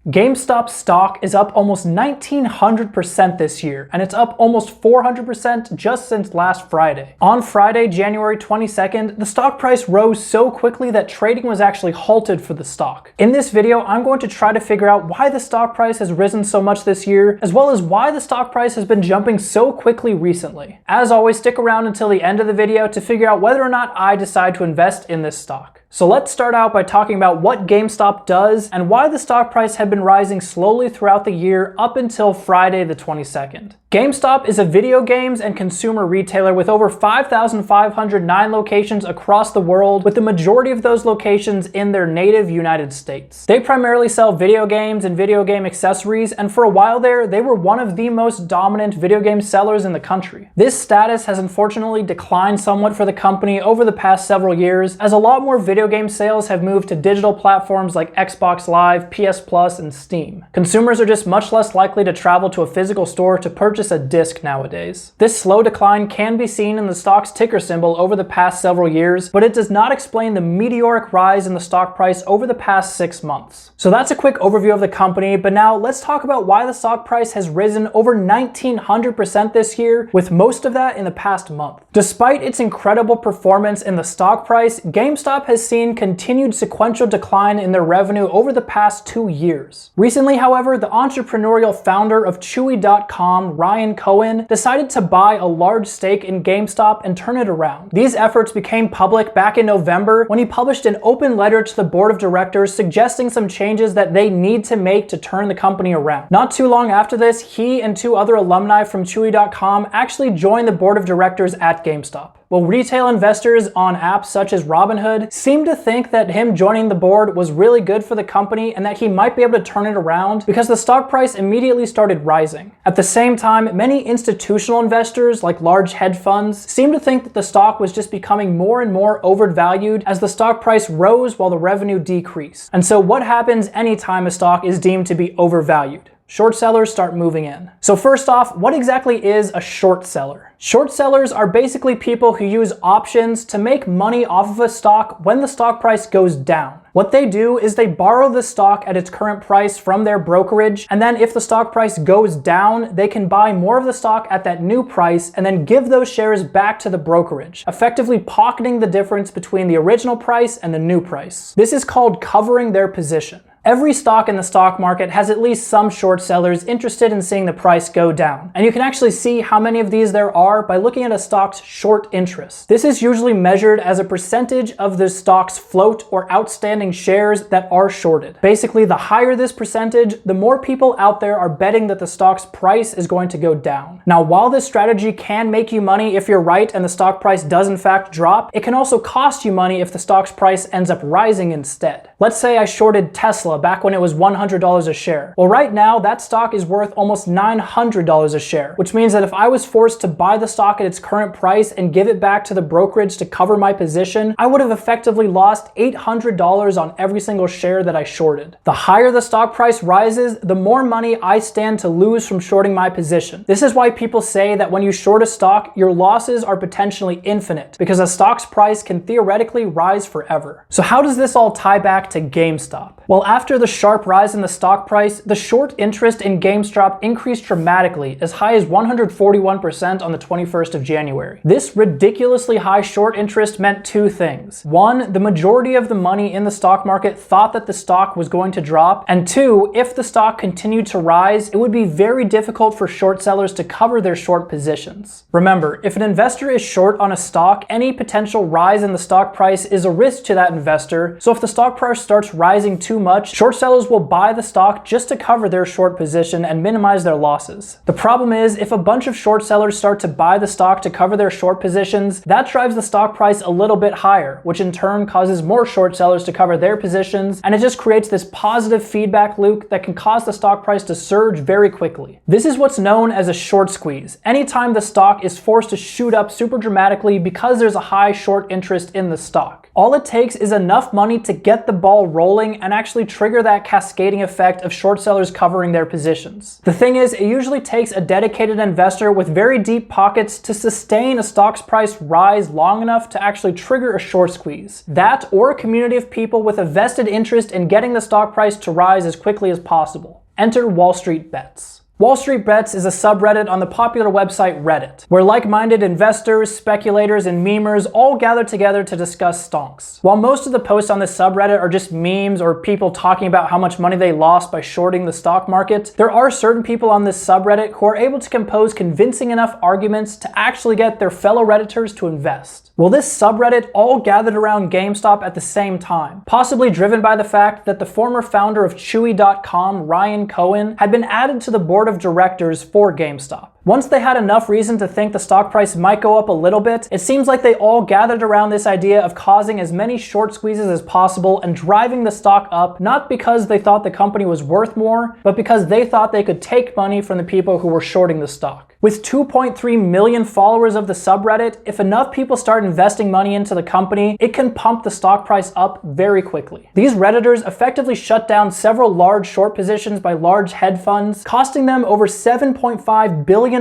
GameStop stock is up almost 1,900% this year, and it's up almost 400% just since last Friday. On Friday, January 22nd, the stock price rose so quickly that trading was actually halted for the stock. In this video, I'm going to try to figure out why the stock price has risen so much this year, as well as why the stock price has been jumping so quickly recently. As always, stick around until the end of the video to figure out whether or not I decide to invest in this stock. So let's start out by talking about what GameStop does and why the stock price had been rising slowly throughout the year up until Friday the 22nd. GameStop is a video games and consumer retailer with over 5,509 locations across the world, with the majority of those locations in their native United States. They primarily sell video games and video game accessories, and for a while there, they were one of the most dominant video game sellers in the country. This status has unfortunately declined somewhat for the company over the past several years, as a lot more video game sales have moved to digital platforms like Xbox Live, PS Plus, and Steam. Consumers are just much less likely to travel to a physical store to purchase a disc nowadays. This slow decline can be seen in the stock's ticker symbol over the past several years, but it does not explain the meteoric rise in the stock price over the past 6 months. So that's a quick overview of the company, but now let's talk about why the stock price has risen over 1,900% this year, with most of that in the past month. Despite its incredible performance in the stock price, GameStop has seen continued sequential decline in their revenue over the past 2 years. Recently, however, the entrepreneurial founder of Chewy.com, Ryan Cohen, decided to buy a large stake in GameStop and turn it around. These efforts became public back in November when he published an open letter to the board of directors suggesting some changes that they need to make to turn the company around. Not too long after this, he and 2 other alumni from Chewy.com actually joined the board of directors at GameStop. Well, retail investors on apps such as Robinhood seem to think that him joining the board was really good for the company and that he might be able to turn it around because the stock price immediately started rising. At the same time, many institutional investors, like large hedge funds, seem to think that the stock was just becoming more and more overvalued as the stock price rose while the revenue decreased. And so what happens anytime a stock is deemed to be overvalued? Short sellers start moving in. So first off, what exactly is a short seller? Short sellers are basically people who use options to make money off of a stock when the stock price goes down. What they do is they borrow the stock at its current price from their brokerage, and then if the stock price goes down, they can buy more of the stock at that new price and then give those shares back to the brokerage, effectively pocketing the difference between the original price and the new price. This is called covering their position. Every stock in the stock market has at least some short sellers interested in seeing the price go down, and you can actually see how many of these there are by looking at a stock's short interest. This is usually measured as a percentage of the stock's float or outstanding shares that are shorted. Basically, the higher this percentage, the more people out there are betting that the stock's price is going to go down. Now, while this strategy can make you money if you're right and the stock price does in fact drop, it can also cost you money if the stock's price ends up rising instead. Let's say I shorted Tesla back when it was $100 a share. Well, right now, that stock is worth almost $900 a share, which means that if I was forced to buy the stock at its current price and give it back to the brokerage to cover my position, I would have effectively lost $800 on every single share that I shorted. The higher the stock price rises, the more money I stand to lose from shorting my position. This is why people say that when you short a stock, your losses are potentially infinite, because a stock's price can theoretically rise forever. So how does this all tie back to GameStop? Well, after the sharp rise in the stock price, the short interest in GameStop increased dramatically, as high as 141% on the 21st of January. This ridiculously high short interest meant 2 things. 1, the majority of the money in the stock market thought that the stock was going to drop, and 2, if the stock continued to rise, it would be very difficult for short sellers to cover their short positions. Remember, if an investor is short on a stock, any potential rise in the stock price is a risk to that investor, so if the stock price starts rising too much, short sellers will buy the stock just to cover their short position and minimize their losses. The problem is, if a bunch of short sellers start to buy the stock to cover their short positions, that drives the stock price a little bit higher, which in turn causes more short sellers to cover their positions, and it just creates this positive feedback loop that can cause the stock price to surge very quickly. This is what's known as a short squeeze. Anytime the stock is forced to shoot up super dramatically because there's a high short interest in the stock. All it takes is enough money to get the ball rolling and actually trigger that cascading effect of short sellers covering their positions. The thing is, it usually takes a dedicated investor with very deep pockets to sustain a stock's price rise long enough to actually trigger a short squeeze. That, or a community of people with a vested interest in getting the stock price to rise as quickly as possible. Enter Wallstreetbets. Wallstreetbets is a subreddit on the popular website Reddit, where like-minded investors, speculators, and memers all gather together to discuss stonks. While most of the posts on this subreddit are just memes or people talking about how much money they lost by shorting the stock market, there are certain people on this subreddit who are able to compose convincing enough arguments to actually get their fellow Redditors to invest. Well, this subreddit all gathered around GameStop at the same time, possibly driven by the fact that the former founder of Chewy.com, Ryan Cohen, had been added to the board of directors for GameStop. Once they had enough reason to think the stock price might go up a little bit, it seems like they all gathered around this idea of causing as many short squeezes as possible and driving the stock up, not because they thought the company was worth more, but because they thought they could take money from the people who were shorting the stock. With 2.3 million followers of the subreddit, if enough people start investing money into the company, it can pump the stock price up very quickly. These Redditors effectively shut down several large short positions by large hedge funds, costing them over $7.5 billion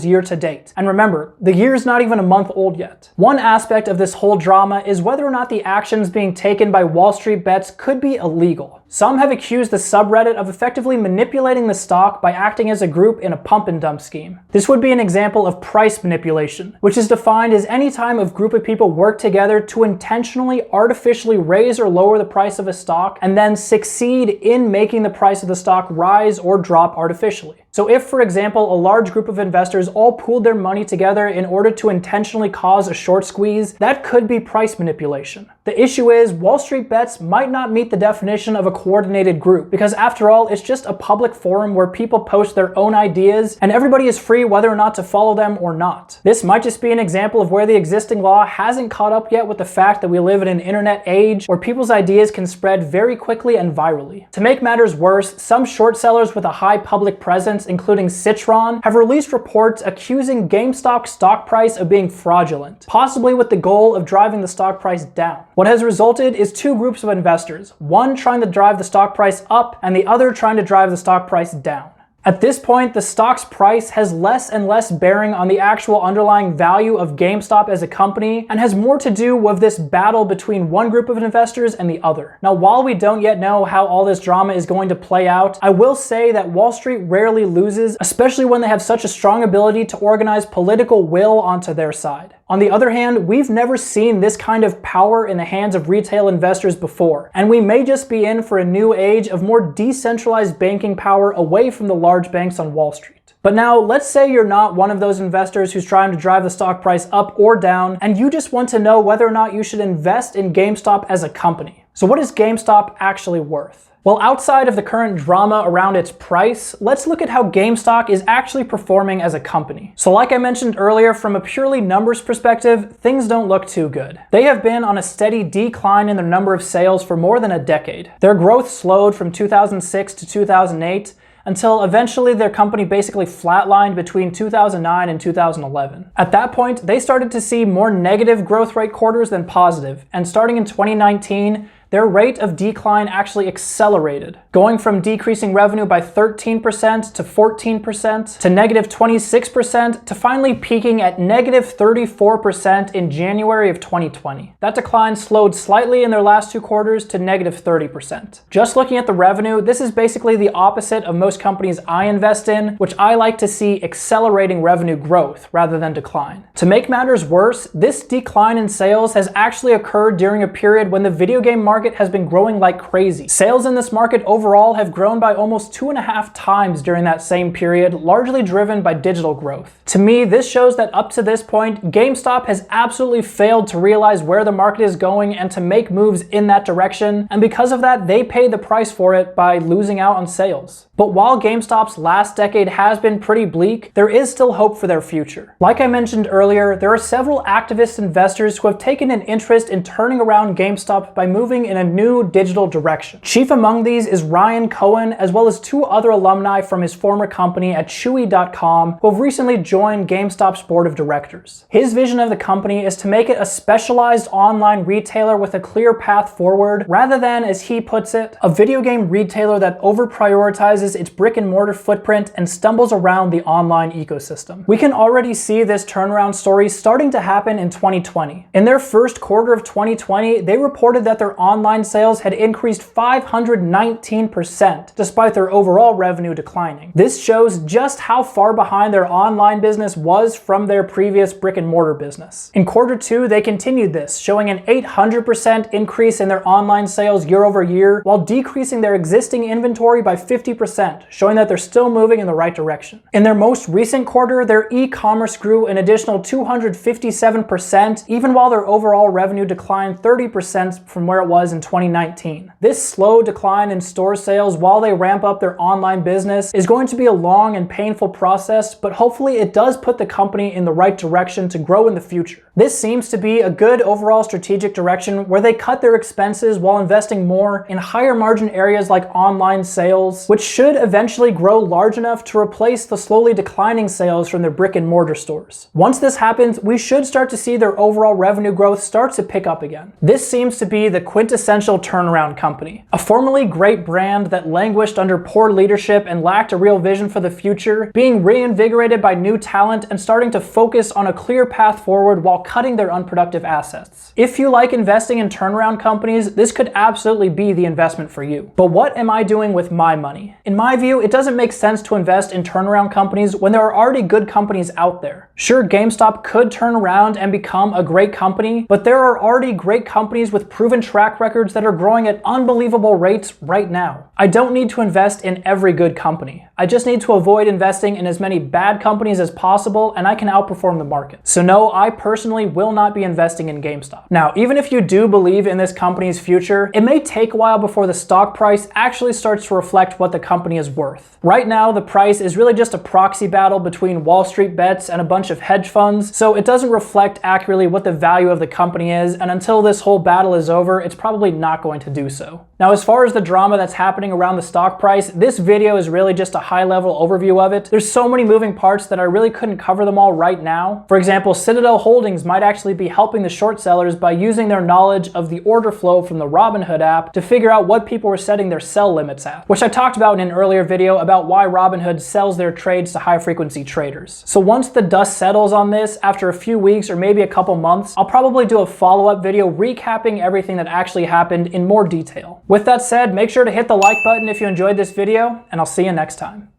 year to date. And remember, the year's not even a month old yet. One aspect of this whole drama is whether or not the actions being taken by Wallstreetbets could be illegal. Some have accused the subreddit of effectively manipulating the stock by acting as a group in a pump and dump scheme. This would be an example of price manipulation, which is defined as any time a group of people work together to intentionally artificially raise or lower the price of a stock and then succeed in making the price of the stock rise or drop artificially. So if, for example, a large group of investors all pooled their money together in order to intentionally cause a short squeeze, that could be price manipulation. The issue is, Wallstreetbets might not meet the definition of a coordinated group, because after all, it's just a public forum where people post their own ideas, and everybody is free whether or not to follow them or not. This might just be an example of where the existing law hasn't caught up yet with the fact that we live in an internet age where people's ideas can spread very quickly and virally. To make matters worse, some short sellers with a high public presence, including Citron, have released reports accusing GameStop's stock price of being fraudulent, possibly with the goal of driving the stock price down. What has resulted is two groups of investors, one trying to drive the stock price up and the other trying to drive the stock price down. At this point, the stock's price has less and less bearing on the actual underlying value of GameStop as a company and has more to do with this battle between one group of investors and the other. Now, while we don't yet know how all this drama is going to play out, I will say that Wall Street rarely loses, especially when they have such a strong ability to organize political will onto their side. On the other hand, we've never seen this kind of power in the hands of retail investors before, and we may just be in for a new age of more decentralized banking power away from the large banks on Wall Street. But now, let's say you're not one of those investors who's trying to drive the stock price up or down, and you just want to know whether or not you should invest in GameStop as a company. So what is GameStop actually worth? Well, outside of the current drama around its price, let's look at how GameStop is actually performing as a company. So like I mentioned earlier, from a purely numbers perspective, things don't look too good. They have been on a steady decline in their number of sales for more than a decade. Their growth slowed from 2006 to 2008, until eventually their company basically flatlined between 2009 and 2011. At that point, they started to see more negative growth rate quarters than positive, and starting in 2019, their rate of decline actually accelerated, going from decreasing revenue by 13% to 14% to negative 26% to finally peaking at negative 34% in January of 2020. That decline slowed slightly in their last two quarters to negative 30%. Just looking at the revenue, this is basically the opposite of most companies I invest in, which I like to see accelerating revenue growth rather than decline. To make matters worse, this decline in sales has actually occurred during a period when the video game market has been growing like crazy. Sales in this market overall have grown by almost 2.5 times during that same period, largely driven by digital growth. To me, this shows that up to this point, GameStop has absolutely failed to realize where the market is going and to make moves in that direction, and because of that, they paid the price for it by losing out on sales. But while GameStop's last decade has been pretty bleak, there is still hope for their future. Like I mentioned earlier, there are several activist investors who have taken an interest in turning around GameStop by moving moving in a new digital direction. Chief among these is Ryan Cohen, as well as 2 other alumni from his former company at Chewy.com, who have recently joined GameStop's board of directors. His vision of the company is to make it a specialized online retailer with a clear path forward, rather than, as he puts it, a video game retailer that over-prioritizes its brick-and-mortar footprint and stumbles around the online ecosystem. We can already see this turnaround story starting to happen in 2020. In their first quarter of 2020, they reported that their online sales had increased 519%, despite their overall revenue declining. This shows just how far behind their online business was from their previous brick-and-mortar business. In quarter 2, they continued this, showing an 800% increase in their online sales year over year, while decreasing their existing inventory by 50%, showing that they're still moving in the right direction. In their most recent quarter, their e-commerce grew an additional 257%, even while their overall revenue declined 30% from where it was in 2019. This slow decline in store sales while they ramp up their online business is going to be a long and painful process, but hopefully it does put the company in the right direction to grow in the future. This seems to be a good overall strategic direction where they cut their expenses while investing more in higher margin areas like online sales, which should eventually grow large enough to replace the slowly declining sales from their brick and mortar stores. Once this happens, we should start to see their overall revenue growth start to pick up again. This seems to be the quintessential turnaround company. A formerly great brand that languished under poor leadership and lacked a real vision for the future, being reinvigorated by new talent and starting to focus on a clear path forward while cutting their unproductive assets. If you like investing in turnaround companies, this could absolutely be the investment for you. But what am I doing with my money? In my view, it doesn't make sense to invest in turnaround companies when there are already good companies out there. Sure, GameStop could turn around and become a great company, but there are already great companies with proven track records that are growing at unbelievable rates right now. I don't need to invest in every good company. I just need to avoid investing in as many bad companies as possible, and I can outperform the market. So no, I personally will not be investing in GameStop. Now, even if you do believe in this company's future, it may take a while before the stock price actually starts to reflect what the company is worth. Right now, the price is really just a proxy battle between Wallstreetbets and a bunch of hedge funds, so it doesn't reflect accurately what the value of the company is, and until this whole battle is over, it's probably not going to do so. Now, as far as the drama that's happening around the stock price, this video is really just a high-level overview of it. There's so many moving parts that I really couldn't cover them all right now. For example, Citadel Holdings might actually be helping the short sellers by using their knowledge of the order flow from the Robinhood app to figure out what people were setting their sell limits at, which I talked about in an earlier video about why Robinhood sells their trades to high-frequency traders. So once the dust settles on this, after a few weeks or maybe a couple months, I'll probably do a follow-up video recapping everything that actually happened in more detail. With that said, make sure to hit the like button if you enjoyed this video, and I'll see you next time.